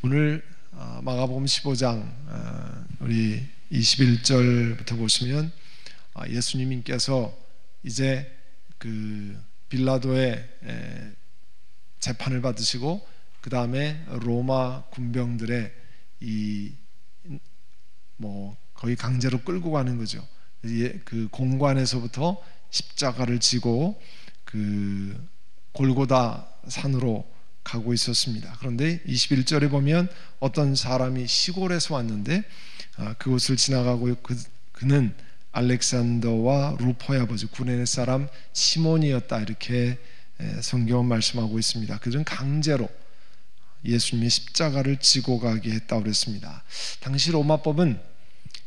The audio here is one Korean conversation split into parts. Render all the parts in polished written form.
오늘 마가복음 15장 우리 21절부터 보시면 예수님께서 이제 그 빌라도의 재판을 받으시고 그 다음에 로마 군병들의 거의 강제로 끌고 가는 거죠. 그 공관에서부터 십자가를 지고 그 골고다 산으로 가고 있었습니다. 그런데 21절에 보면 어떤 사람이 시골에서 왔는데 그곳을 지나가고 그는 알렉산더와 루포의 아버지 구레네 사람 시몬이었다, 이렇게 성경은 말씀하고 있습니다. 그들은 강제로 예수님의 십자가를 지고 가게 했다고 그랬습니다. 당시 로마법은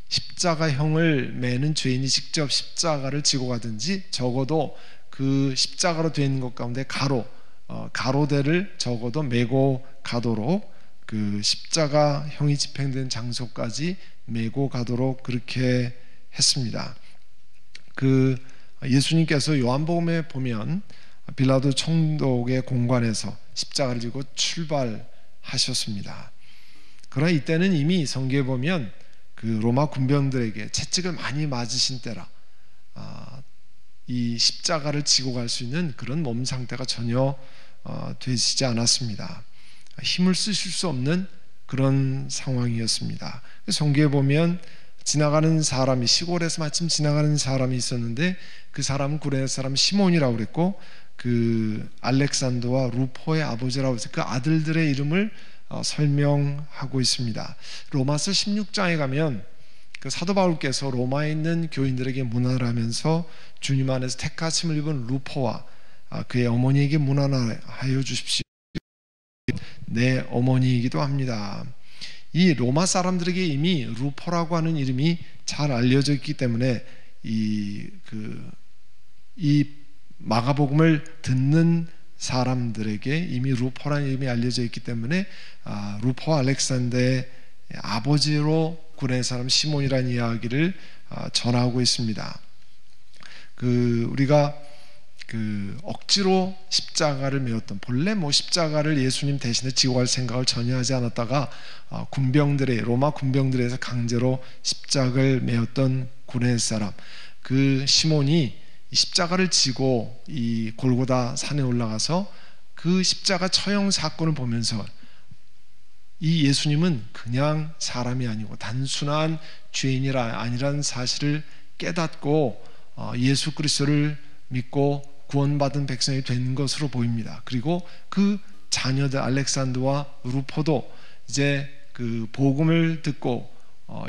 십자가형을 매는 죄인이 직접 십자가를 지고 가든지 적어도 그 십자가로 되어 있는 것 가운데 가로대를 적어도 메고 가도록, 그 십자가형이 집행된 장소까지 메고 가도록 그렇게 했습니다. 그 예수님께서 요한복음에 보면 빌라도 총독의 공관에서 십자가를 지고 출발하셨습니다. 그러나 이때는 이미 성경에 보면 그 로마 군병들에게 채찍을 많이 맞으신 때라 이 십자가를 지고 갈 수 있는 그런 몸 상태가 전혀 되시지 않았습니다. 힘을 쓰실 수 없는 그런 상황이었습니다. 성경에 보면 지나가는 사람이, 시골에서 마침 지나가는 사람이 있었는데 그 사람은 구레네 사람 시몬이라고 그랬고, 그 알렉산더와 루포의 아버지라고 해서 그 아들들의 이름을 설명하고 있습니다. 로마서 16장에 가면 그 사도 바울께서 로마에 있는 교인들에게 문안을 하면서 주님 안에서 택하심을 입은 루포와 그의 어머니에게 문안하여 주십시오. 내 어머니이기도 합니다. 이 로마 사람들에게 이미 루포라고 하는 이름이 잘 알려져 있기 때문에 이 마가복음을 듣는 사람들에게 이미 루포라는 이름이 알려져 있기 때문에 루포와 알렉산더의 아버지로 구레네 사람 시몬이라는 이야기를 전하고 있습니다. 우리가 억지로 십자가를 메었던, 본래 십자가를 예수님 대신에 지고 갈 생각을 전혀 하지 않았다가 로마 군병들에서 강제로 십자가를 메었던 구레네 사람, 그 시몬이 십자가를 지고 이 골고다 산에 올라가서 그 십자가 처형 사건을 보면서 이 예수님은 그냥 사람이 아니고 단순한 죄인이라 아니라는 사실을 깨닫고 예수 그리스도를 믿고 구원받은 백성이 된 것으로 보입니다. 그리고 그 자녀들 알렉산더와 루포도 이제 그 복음을 듣고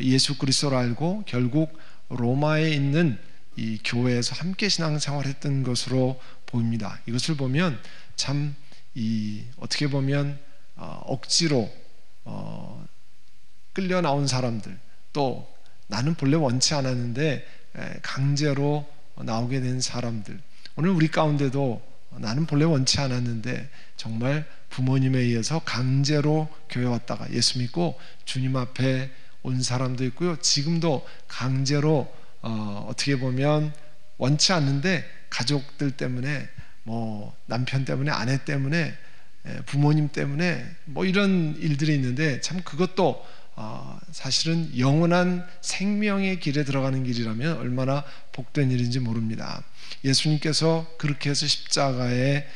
예수 그리스도를 알고 결국 로마에 있는 이 교회에서 함께 신앙생활했던 것으로 보입니다. 이것을 보면 참 어떻게 보면 억지로 끌려 나온 사람들, 또 나는 본래 원치 않았는데 강제로 나오게 된 사람들, 오늘 우리 가운데도 나는 본래 원치 않았는데 정말 부모님에 의해서 강제로 교회 왔다가 예수 믿고 주님 앞에 온 사람도 있고요. 지금도 강제로 어떻게 보면 원치 않는데 가족들 때문에, 남편 때문에, 아내 때문에, 부모님 때문에 이런 일들이 있는데, 참 그것도 사실은 영원한 생명의 길에 들어가는 길이라면 얼마나 복된 일인지 모릅니다. 예수님께서 그렇게 해서 십자가의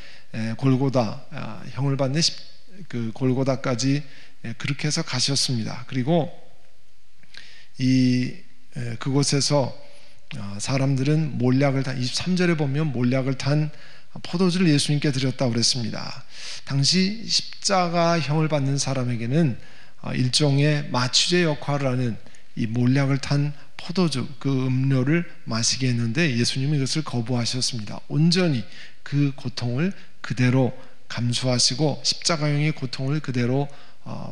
골고다 형을 받는 그 골고다까지 그렇게 해서 가셨습니다. 그리고 그곳에서 사람들은 몰약을 탄, 23절에 보면 몰약을 탄 포도주를 예수님께 드렸다고 그랬습니다. 당시 십자가형을 받는 사람에게는 일종의 마취제 역할을 하는 이 몰약을 탄 포도주, 그 음료를 마시게 했는데 예수님은 이것을 거부하셨습니다. 온전히 그 고통을 그대로 감수하시고 십자가형의 고통을 그대로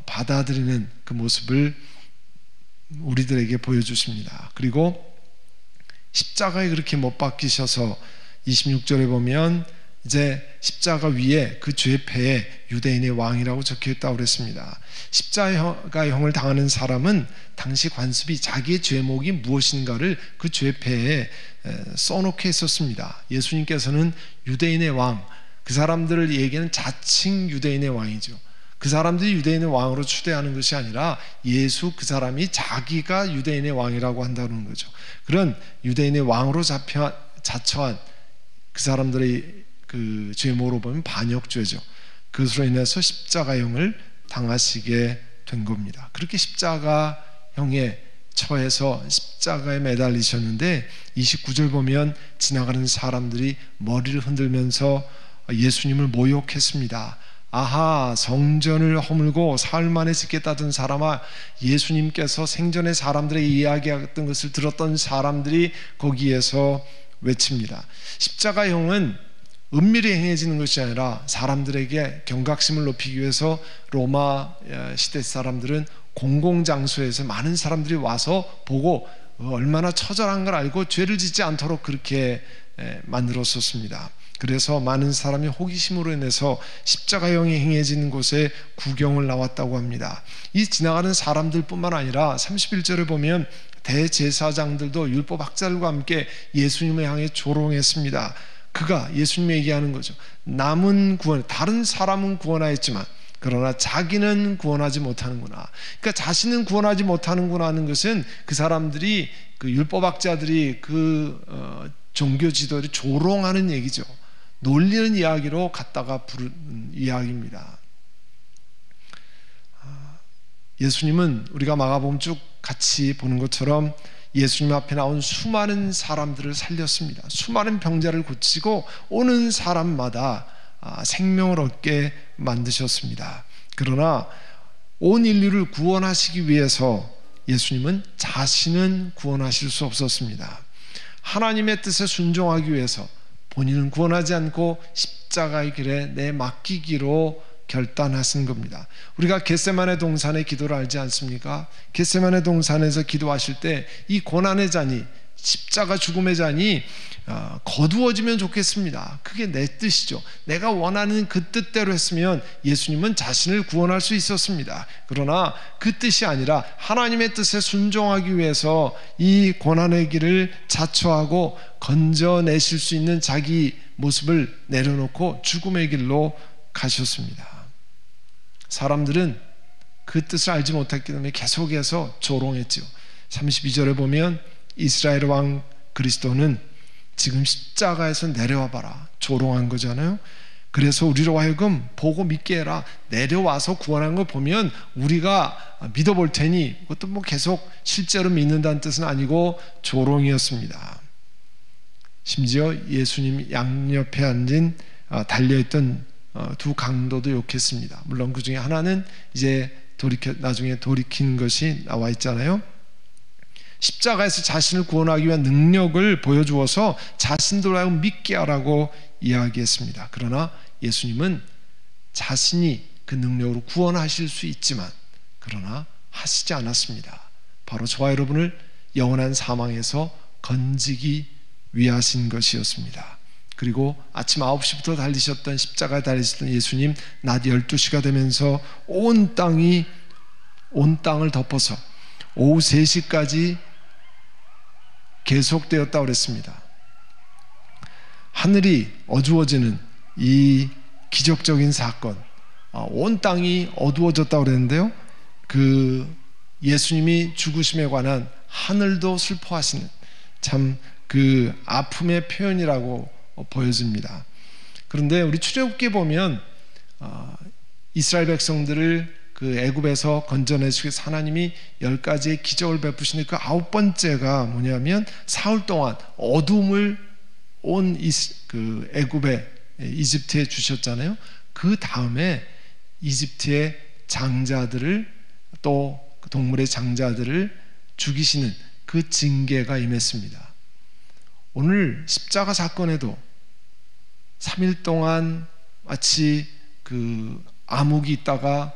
받아들이는 그 모습을 우리들에게 보여주십니다. 그리고 십자가에 그렇게 못 박히셔서 26절에 보면 이제 십자가 위에 그 죄패에 유대인의 왕이라고 적혀있다고 그랬습니다. 십자가형을 당하는 사람은 당시 관습이 자기의 죄목이 무엇인가를 그 죄패에 써놓게 했었습니다. 예수님께서는 유대인의 왕, 그 사람들을 얘기하는 자칭 유대인의 왕이죠. 그 사람들이 유대인의 왕으로 추대하는 것이 아니라 예수 그 사람이 자기가 유대인의 왕이라고 한다는 거죠. 그런 유대인의 왕으로 자처한 그 사람들의 그 죄목으로 보면 반역죄죠. 그것으로 인해서 십자가형을 당하시게 된 겁니다. 그렇게 십자가형에 처해서 십자가에 매달리셨는데 29절 보면 지나가는 사람들이 머리를 흔들면서 예수님을 모욕했습니다. 아하, 성전을 허물고 사흘 만에 짓겠다던 사람아, 예수님께서 생전에 사람들의 이야기했던 것을 들었던 사람들이 거기에서 외칩니다. 십자가형은 은밀히 행해지는 것이 아니라 사람들에게 경각심을 높이기 위해서 로마 시대 사람들은 공공장소에서 많은 사람들이 와서 보고 얼마나 처절한 걸 알고 죄를 짓지 않도록 그렇게 만들었었습니다. 그래서 많은 사람이 호기심으로 인해서 십자가형이 행해지는 곳에 구경을 나왔다고 합니다. 이 지나가는 사람들 뿐만 아니라 31절에 보면 대제사장들도 율법학자들과 함께 예수님을 향해 조롱했습니다. 그가 예수님이 얘기하는 거죠. 남은 구원, 다른 사람은 구원하였지만 그러나 자기는 구원하지 못하는구나. 그러니까 자신은 구원하지 못하는구나 하는 것은 그 사람들이, 그 율법학자들이 그 종교 지도를 조롱하는 얘기죠. 놀리는 이야기로 갖다가 부른 이야기입니다. 예수님은 우리가 마가복음 쭉 같이 보는 것처럼 예수님 앞에 나온 수많은 사람들을 살렸습니다. 수많은 병자를 고치고 오는 사람마다 생명을 얻게 만드셨습니다. 그러나 온 인류를 구원하시기 위해서 예수님은 자신은 구원하실 수 없었습니다. 하나님의 뜻에 순종하기 위해서 본인은 구원하지 않고 십자가의 길에 내맡기기로 결단하신 겁니다. 우리가 겟세마네 동산의 기도를 알지 않습니까? 겟세마네 동산에서 기도하실 때 이 고난의 잔이, 십자가 죽음의 잔이 거두어지면 좋겠습니다. 그게 내 뜻이죠. 내가 원하는 그 뜻대로 했으면 예수님은 자신을 구원할 수 있었습니다. 그러나 그 뜻이 아니라 하나님의 뜻에 순종하기 위해서 이 고난의 길을 자처하고 건져내실 수 있는 자기 모습을 내려놓고 죽음의 길로 가셨습니다. 사람들은 그 뜻을 알지 못했기 때문에 계속해서 조롱했죠. 32절에 보면 이스라엘 왕 그리스도는 지금 십자가에서 내려와 봐라, 조롱한 거잖아요. 그래서 우리로 하여금 보고 믿게 해라. 내려와서 구원한 거 보면 우리가 믿어볼 테니, 그것도 뭐 계속 실제로 믿는다는 뜻은 아니고 조롱이었습니다. 심지어 예수님 양옆에 앉은 달려있던 두 강도도 욕했습니다. 물론 그 중에 하나는 이제 나중에 돌이킨 것이 나와 있잖아요. 십자가에서 자신을 구원하기 위한 능력을 보여주어서 자신들로 하여금 믿게 하라고 이야기했습니다. 그러나 예수님은 자신이 그 능력으로 구원하실 수 있지만 그러나 하시지 않았습니다. 바로 저와 여러분을 영원한 사망에서 건지기 위하신 것이었습니다. 그리고 아침 9시부터 달리셨던, 십자가에 달리셨던 예수님, 낮 12시가 되면서 온 땅을 덮어서 오후 3시까지 계속되었다고 그랬습니다. 하늘이 어두워지는 이 기적적인 사건, 온 땅이 어두워졌다고 그랬는데요, 그 예수님이 죽으심에 관한 하늘도 슬퍼하시는 참 그 아픔의 표현이라고 보여집니다. 그런데 우리 출애굽기에 보면 이스라엘 백성들을 그 애굽에서 건져내시기 위해서 하나님이 10가지의 기적을 베푸시는 그 9번째가 뭐냐면 사흘 동안 어둠을 온 그 애굽에, 이집트에 주셨잖아요. 그 다음에 이집트의 장자들을, 또 동물의 장자들을 죽이시는 그 징계가 임했습니다. 오늘 십자가 사건에도 3일 동안 마치 그 암흑이 있다가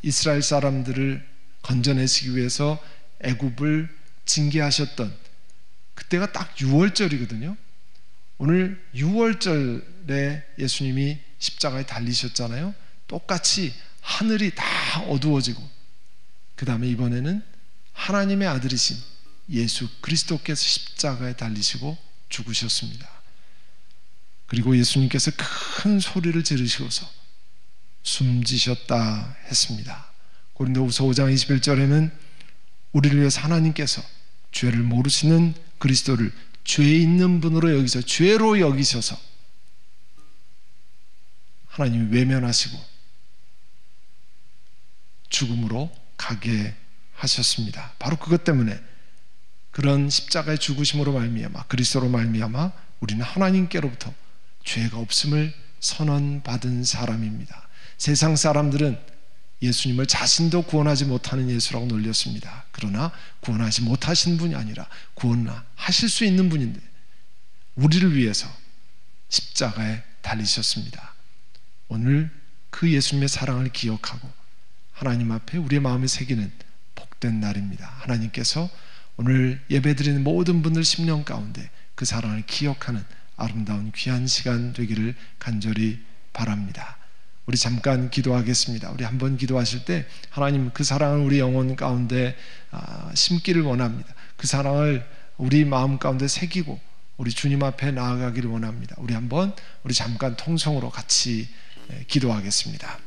이스라엘 사람들을 건져내시기 위해서 애굽을 징계하셨던 그때가 딱 6월절이거든요. 오늘 6월절에 예수님이 십자가에 달리셨잖아요. 똑같이 하늘이 다 어두워지고 그 다음에 이번에는 하나님의 아들이신 예수 그리스도께서 십자가에 달리시고 죽으셨습니다. 그리고 예수님께서 큰 소리를 지르시고서 숨지셨다 했습니다. 고린도후서 5장 21절에는 우리를 위해서 하나님께서 죄를 모르시는 그리스도를 죄 있는 분으로 여기서 죄로 여기셔서 하나님이 외면하시고 죽음으로 가게 하셨습니다. 바로 그것 때문에 그런 십자가의 죽으심으로 말미암아 그리스도로 말미암아 우리는 하나님께로부터 죄가 없음을 선언받은 사람입니다. 세상 사람들은 예수님을 자신도 구원하지 못하는 예수라고 놀렸습니다. 그러나 구원하지 못하신 분이 아니라 구원하실 수 있는 분인데 우리를 위해서 십자가에 달리셨습니다. 오늘 그 예수님의 사랑을 기억하고 하나님 앞에 우리의 마음에 새기는 복된 날입니다. 하나님께서 오늘 예배드리는 모든 분들 심령 가운데 그 사랑을 기억하는 아름다운 귀한 시간 되기를 간절히 바랍니다. 우리 잠깐 기도하겠습니다. 우리 한번 기도하실 때 하나님 그 사랑을 우리 영혼 가운데 심기를 원합니다. 그 사랑을 우리 마음 가운데 새기고 우리 주님 앞에 나아가기를 원합니다. 우리 잠깐 통성으로 같이 기도하겠습니다.